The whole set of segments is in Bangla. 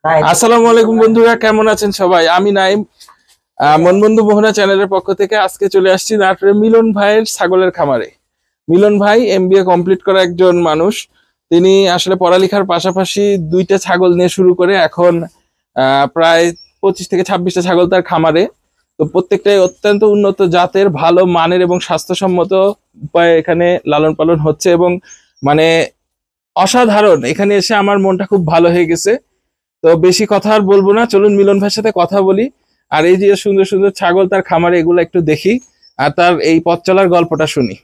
আসসালামু আলাইকুম বন্ধুরা, কেমন আছেন সবাই? আমি নাইম, মন বন্ধু মোহনা চ্যানেলের পক্ষ থেকে আজকে চলে আসছি নাটোরের মিলন ভাইয়ের ছাগলের খামারে। মিলন ভাই এমবিএ কমপ্লিট করা একজন মানুষ। তিনি আসলে পড়ালেখার পাশাপাশি দুইটা ছাগল নিয়ে শুরু করে এখন প্রায় 25 থেকে 26টা ছাগল তার খামারে। তো প্রত্যেকটাই অত্যন্ত উন্নত জাতের, ভালো মানের এবং স্বাস্থ্যসম্মত উপায়ে এখানে লালন পালন হচ্ছে এবং মানে অসাধারণ। এখানে এসে আমার মনটা খুব ভালো হয়ে গেছে। তো বেশি কথা আর বলবো না, চলুন মিলন ভাইয়ের সাথে কথা বলি। আর এই যে সুন্দর সুন্দর ছাগল তার খামারে, এগুলো একটু দেখি আর তার এই পথ চলার গল্পটা শুনি।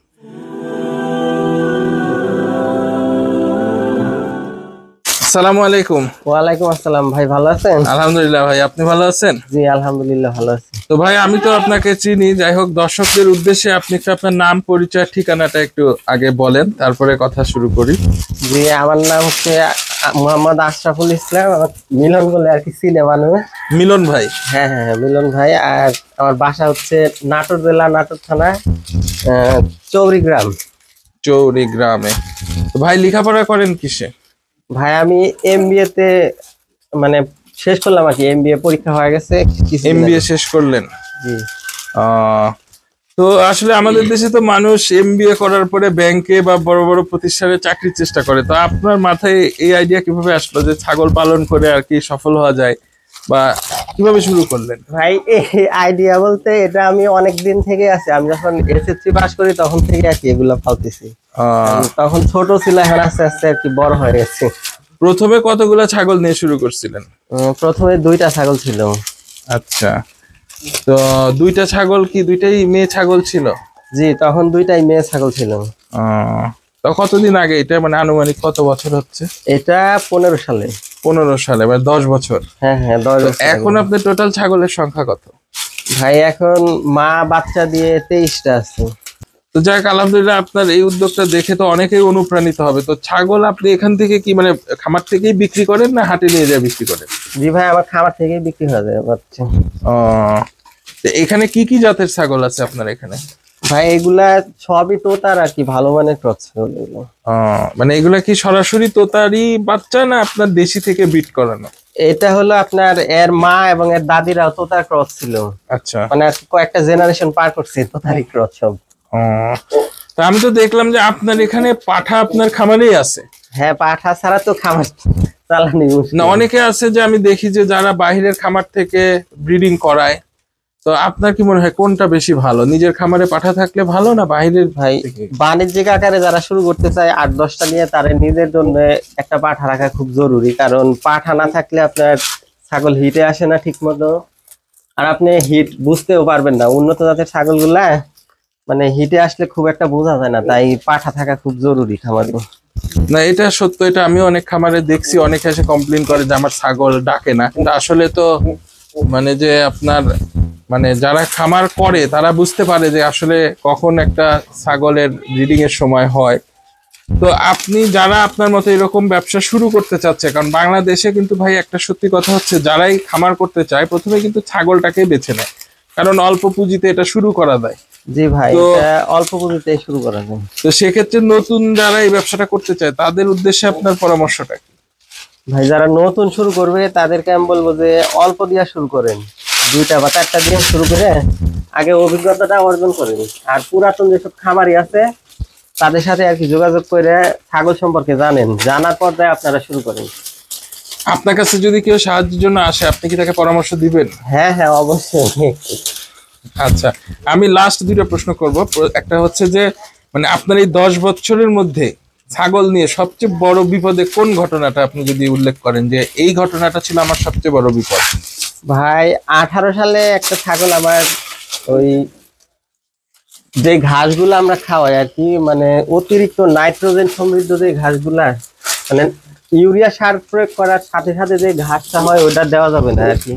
আসসালামু আলাইকুম। ওয়ালাইকুম আসসালাম ভাই, ভালো আছেন? আলহামদুলিল্লাহ ভাই, আপনি ভালো আছেন? জি আলহামদুলিল্লাহ ভালো আছি। তো ভাই আমি তো আপনাকে চিনি, যাই হোক দর্শকদের উদ্দেশ্যে আপনি একটু আপনার নাম, পরিচয়, ঠিকানাটা একটু আগে বলেন, তারপরে কথা শুরু করি। জি আমার নাম হচ্ছে মোহাম্মদ আশরাফুল ইসলাম, আমার মিলন বলে আর কি চিনে মানুষ। মিলন ভাই? হ্যাঁ হ্যাঁ মিলন ভাই। আর আমার বাসা হচ্ছে নাটোর জেলা, নাটোর থানা, চৌরিগ্রাম। চৌরিগ্রামে। তো ভাই লেখাপড়া করেন কিসে? ভাই আমি এমবিএ তে মানে শেষ করলাম আর কি, এমবিএ পরীক্ষা হয়ে গেছে। এমবিএ শেষ করলেন? জি। তো আসলে আমাদের দেশে তো মানুষ এমবিএ করার পরে ব্যাংকে বা বড় বড় প্রতিষ্ঠানে চাকরির চেষ্টা করে। তো আপনার মাথায় এই আইডিয়া কিভাবে আসলো যে ছাগল পালন করে আর কি সফল হওয়া যায়, বা কিভাবে শুরু করলেন? ভাই এই আইডিয়া বলতে এটা আমি অনেক দিন থেকে আছে, আমি যখন এসএসসি পাস করি তখন থেকে আর কি এগুলো পালতেছি। তখন ছোট ছিল, এখন আস্তে আস্তে আর কি বড় হয়ে গেছে। প্রথমে কতগুলা ছাগল নিয়ে শুরু করছিলেন? প্রথমে দুইটা ছাগল ছিল। আচ্ছা, তো দুইটা ছাগল কি দুইটাই মেয়ে ছাগল ছিল? জি তখন দুইটাই মেয়ে ছাগল ছিল। তো কতদিন আগে এটা, মানে আনুমানিক কত বছর হচ্ছে? এটা 15 সালে। 15 সালে, মানে 10 বছর। হ্যাঁ হ্যাঁ 10 বছর। এখন আপনার টোটাল ছাগলের সংখ্যা কত? ভাই এখন মা বাচ্চা দিয়ে 23টা আছে। তো যাক আলহামদুলিল্লাহ, আপনার এই উদ্যোগটা দেখে তো অনেকেই অনুপ্রাণিত হবে। তো ছাগল আপনি এখান থেকে কি মানে খামার থেকেই বিক্রি করেন না হাটে নিয়ে যায় বিক্রি করেন? জি ভাই আমার খামার থেকেই বিক্রি হয়ে যায় বাচ্চা। তো এখানে কি কি জাতের ছাগল আছে আপনার এখানে? ভাই এগুলা সবই তোতার আর কি, ভালো মানের ক্রস ছাগল এগুলো। মানে এগুলা কি সরাসরি তোতারই বাচ্চা না আপনার দেশি থেকে বিট করানো? এটা হলো আপনার এর মা এবং এর দাদিরাও তোতার ক্রস ছিল। আচ্ছা, মানে কয়েকটা জেনারেশন পার করছে তোতারি ক্রস সব। তা আমি তো দেখলাম যে আপনার এখানে পাঠা আপনার খামারেই আছে। হ্যাঁ পাঠা ছাড়া তো খামার চালানি মুশকিল। না, অনেকে আছে যে আমি দেখি যে যারা বাইরের খামার থেকে ব্রিডিং করায়। তো আপনার কি মনে হয় কোনটা বেশি ভালো, নিজের খামারে পাঠা থাকলে ভালো না বাইরের? ভাই বাণিজ্যিক আকারে যারা শুরু করতে চায় 8-10টা নিয়ে, তারা নিজের জন্য একটা পাঠা রাখা খুব জরুরি। কারণ পাঠা না থাকলে আপনার ছাগল হিটে আসে না ঠিক মতো, আর আপনি হিট বুঝতেও পারবেন না। উন্নত জাতের ছাগলগুলা মানে হিটে আসলে খুব একটা বোঝা যায় না, তাই পাঠা থাকা খুব জরুরি খামারে। না এটা সত্য, এটা আমি অনেক খামারে দেখছি, অনেকে এসে কমপ্লেন করে যে আমার ছাগল ডাকে না। কিন্তু আসলে তো মানে যে আপনার মানে যারা খামার করে তারা বুঝতে পারে যে আসলে কখন একটা ছাগলের ব্রিডিং এর সময় হয়। তো আপনি যারা আপনার মতো এরকম ব্যবসা শুরু করতে চাচ্ছে, কারণ বাংলাদেশে কিন্তু ভাই একটা সত্যি কথা হচ্ছে, যারাই খামার করতে চায় প্রথমে কিন্তু ছাগলটাকে বেছে নেয়, কারণ অল্প পুঁজিতে এটা শুরু করা যায়। জি ভাই অল্প পুঁজিতে শুরু করা যায়। তো সেক্ষেত্রে নতুন যারা এই ব্যবসাটা করতে চায় তাদের উদ্দেশ্যে আপনার পরামর্শটা কি? ভাই যারা নতুন শুরু করবে তাদেরকে আমি বলবো যে অল্প দিয়া শুরু করেন, 2টা বা 4টা দিয়ে শুরু করে আগে অভিজ্ঞতাটা অর্জন করেন। আর পুরাতন যেসব খামারি আছে তাদের সাথে আর কি যোগাযোগ করে ছাগল সম্পর্কে জানার পর আপনারা শুরু করেন। আপনার কাছে যদি কেউ সাহায্যের জন্য আসে, আপনি কি তাকে পরামর্শ দিবেন? হ্যাঁ হ্যাঁ অবশ্যই। আচ্ছা, আমি লাস্ট 2টা প্রশ্ন করব। একটা হচ্ছে যে মানে আপনার এই 10 বছরের মধ্যে ছাগল নিয়ে সবচেয়ে বড় বিপদে কোন ঘটনাটা আপনি যদি উল্লেখ করেন যে এই ঘটনাটা ছিল আমার সবচেয়ে বড় বিপদ? ভাই 18 সালে একটা ছাগল আমার ওই যে ঘাসগুলো আমরা খাওয়াই আর কি, মানে অতিরিক্ত নাইট্রোজেন সমৃদ্ধ যে ঘাসগুলা, মানে ইউরিয়া সার প্রয়োগ করার সাথে সাথে যে ঘাসটা হয় ওটা দেওয়া যাবে না আর কি।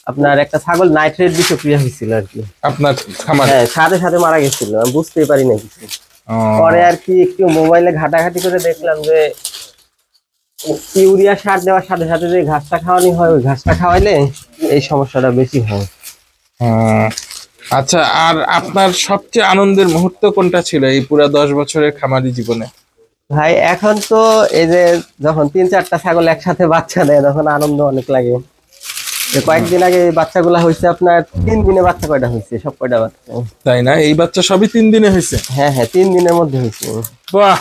আপনার একটা ছাগল নাইট্রেট বিষক্রিয়া হয়েছিল আর কি আপনার খামারে? হ্যাঁ সাথে সাথে মারা গেছিল, আমি বুঝতেই পারি না কিছু। পরে আর কি একটু মোবাইলে ঘাটাঘাটি করে দেখলাম যে ইউরিয়া সার দেওয়ার সাথে সাথে যে ঘাসটা খাওয়ানি হয়, ওই ঘাসটা খাওয়াইলে এই সমস্যাটা বেশি হয়। আচ্ছা, আর আপনার সবচেয়ে আনন্দের মুহূর্ত কোনটা ছিল এই পুরো 10 বছরের খামারি জীবনে? ভাই এখন তো এই যে যখন 3-4টা ছাগল একসাথে বাচ্চা দেয় তখন আনন্দ অনেক লাগে। যে কয়েকদিন আগে এই বাচ্চাগুলা হয়েছে আপনার 3 দিনে বাচ্চা কয়টা হয়েছে, সব কয়টা বাচ্চা। তাই না? এই বাচ্চা সবই 3 দিনে হয়েছে? হ্যাঁ হ্যাঁ, 3 দিনের মধ্যে হয়েছে। বাহ,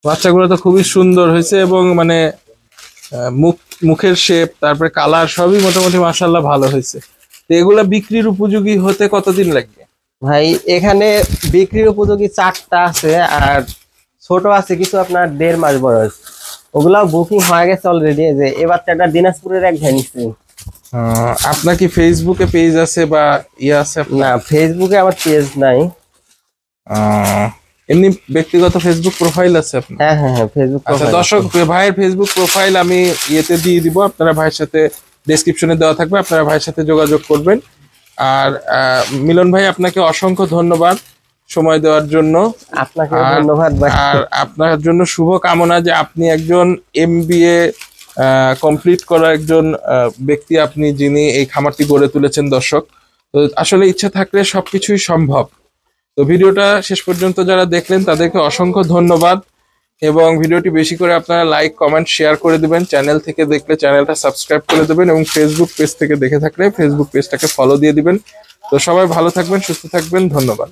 বাচ্চাগুলো তো খুবই সুন্দর হয়েছে এবং মানে মুখের শেপ তারপরে কালার সবই মোটামুটি মাশাআল্লাহ ভালো হয়েছে। তো এগুলা বিক্রির উপযোগী হতে কতদিন লাগবে? ভাই এখানে বিক্রির উপযোগী 4টা আছে, আর ছোট আছে কিছু আপনার 1.5 মাস বয়স, ওগুলাও বুকিং হয়ে গেছে অলরেডি। যে এই বাচ্চাটা দিনাজপুরের এক ভাই নিচ্ছে। আপনার কি ফেসবুকে পেজ আছে বা ইয়ে আছে আপনার? না, ফেসবুকে আমার পেজ নাই। এমনি ব্যক্তিগত ফেসবুক প্রোফাইল আছে আপনার? হ্যাঁ হ্যাঁ হ্যাঁ, ফেসবুক আচ্ছা প্রোফাইল দর্শক, ভাইয়ের ফেসবুক প্রোফাইল আমি ইয়েতে দিয়ে দিব, আপনারা ভাইয়ের সাথে ডেসক্রিপশনে দেওয়া থাকবে, আপনারা ভাইয়ের সাথে যোগাযোগ করবেন। আর মিলন ভাই আপনাকে অসংখ্য ধন্যবাদ সময় দেওয়ার জন্য। আপনাকে আর- ধন্যবাদ ভাই। আর আপনার জন্য শুভ কামনা যে আপনি একজন এমবিএ কমপ্লিট করা একজন ব্যক্তি, আপনি যিনি এই খামারটি গড়ে তুলেছেন। দর্শক, তো আসলে ইচ্ছা থাকলে সবকিছুই সম্ভব। তো ভিডিওটা শেষ পর্যন্ত যারা দেখলেন তাদেরকে অসংখ্য ধন্যবাদ, এবং ভিডিওটি বেশি করে আপনারা লাইক কমেন্ট শেয়ার করে দিবেন। চ্যানেল থেকে দেখলে চ্যানেলটা সাবস্ক্রাইব করে দেবেন, এবং ফেসবুক পেজ থেকে দেখে থাকলে ফেসবুক পেজটাকে ফলো দিয়ে দিবেন। তো সবাই ভালো থাকবেন, সুস্থ থাকবেন, ধন্যবাদ।